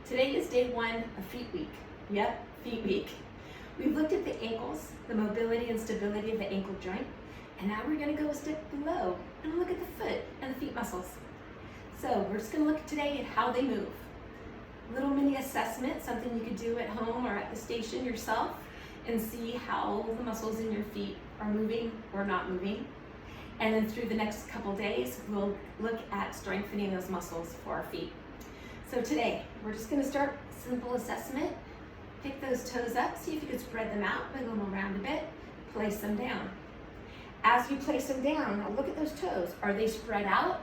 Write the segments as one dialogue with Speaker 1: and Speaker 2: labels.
Speaker 1: Today is day one of Feet Week. Yep, Feet Week. We've looked at the ankles, the mobility and stability of the ankle joint, and now we're gonna go a step below and look at the foot and the feet muscles. So we're just gonna look today at how they move. Little mini assessment, something you could do at home or at the station yourself and see how the muscles in your feet are moving or not moving. And then through the next couple days, we'll look at strengthening those muscles for our feet. So today, we're just gonna start simple assessment. Pick those toes up, see if you can spread them out, wiggle them around a bit, place them down. As you place them down, now look at those toes. Are they spread out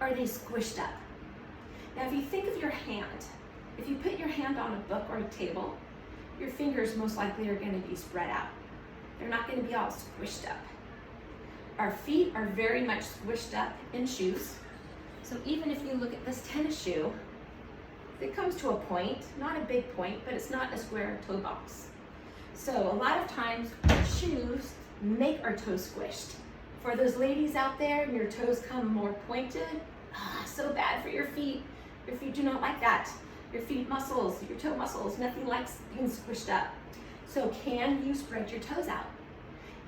Speaker 1: or are they squished up? Now if you think of your hand, if you put your hand on a book or a table, your fingers most likely are gonna be spread out. They're not gonna be all squished up. Our feet are very much squished up in shoes. So even if you look at this tennis shoe, it comes to a point, not a big point, but it's not a square toe box. So a lot of times our shoes make our toes squished. For those ladies out there and your toes come more pointed, so bad for your feet. Your feet do not like that. Your feet muscles, your toe muscles, nothing likes being squished up. So can you spread your toes out?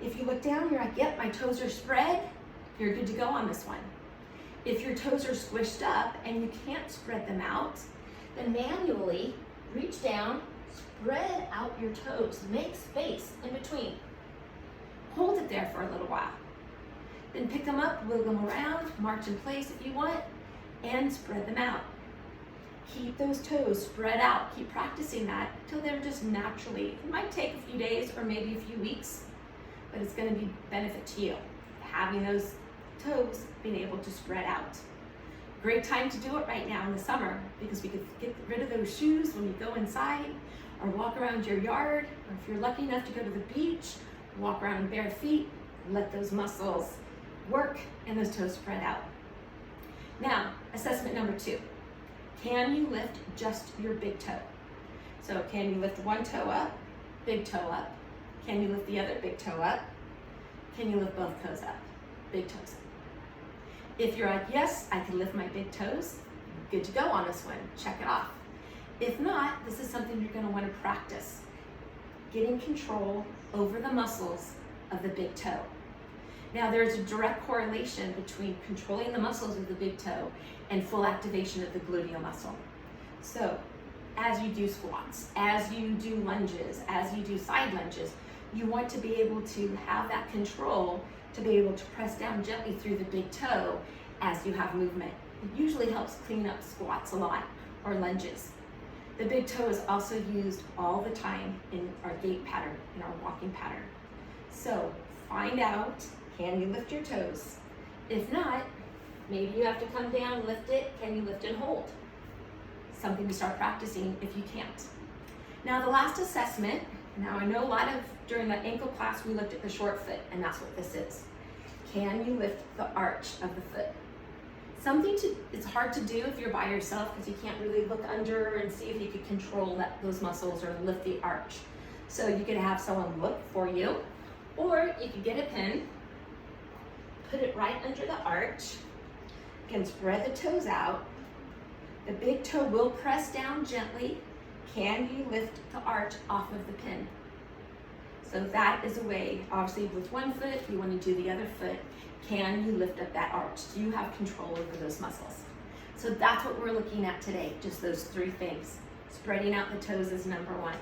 Speaker 1: If you look down, you're like, yep, my toes are spread, you're good to go on this one. If your toes are squished up and you can't spread them out, then manually reach down, spread out your toes, make space in between. Hold it there for a little while. Then pick them up, wiggle them around, march in place if you want, and spread them out. Keep those toes spread out. Keep practicing that until they're just naturally. It might take a few days or maybe a few weeks, but it's going to be benefit to you, having those toes being able to spread out. Great time to do it right now in the summer because we could get rid of those shoes when you go inside or walk around your yard, or if you're lucky enough to go to the beach, walk around in bare feet, let those muscles work and those toes spread out. Now, assessment number 2. Can you lift just your big toe? So can you lift one toe up, big toe up? Can you lift the other big toe up? Can you lift both toes up, big toes up? If you're like, yes, I can lift my big toes, good to go on this one, check it off. If not, this is something you're gonna wanna practice. Getting control over the muscles of the big toe. Now there's a direct correlation between controlling the muscles of the big toe and full activation of the gluteal muscle. So as you do squats, as you do lunges, as you do side lunges, you want to be able to have that control to be able to press down gently through the big toe as you have movement. It usually helps clean up squats a lot or lunges. The big toe is also used all the time in our gait pattern, in our walking pattern. So find out, can you lift your toes? If not, maybe you have to come down, lift it. Can you lift and hold? Something to start practicing if you can't. Now the last assessment, now I know a lot of, during the ankle class we looked at the short foot and that's what this is. Can you lift the arch of the foot? It's hard to do if you're by yourself because you can't really look under and see if you could control those muscles or lift the arch. So you could have someone look for you, or you could get a pin, put it right under the arch, you can spread the toes out. The big toe will press down gently. Can you lift the arch off of the pin? So that is a way, obviously with one foot, you want to do the other foot. Can you lift up that arch? Do you have control over those muscles? So that's what we're looking at today, just those 3 things. Spreading out the toes is number 1.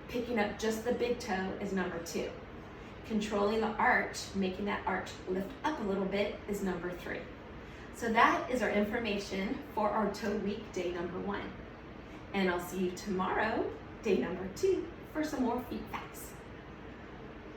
Speaker 1: Picking up just the big toe is number 2. Controlling the arch, making that arch lift up a little bit is number 3. So that is our information for our toe week, day number 1. And I'll see you tomorrow, day number 2, for some more feet facts.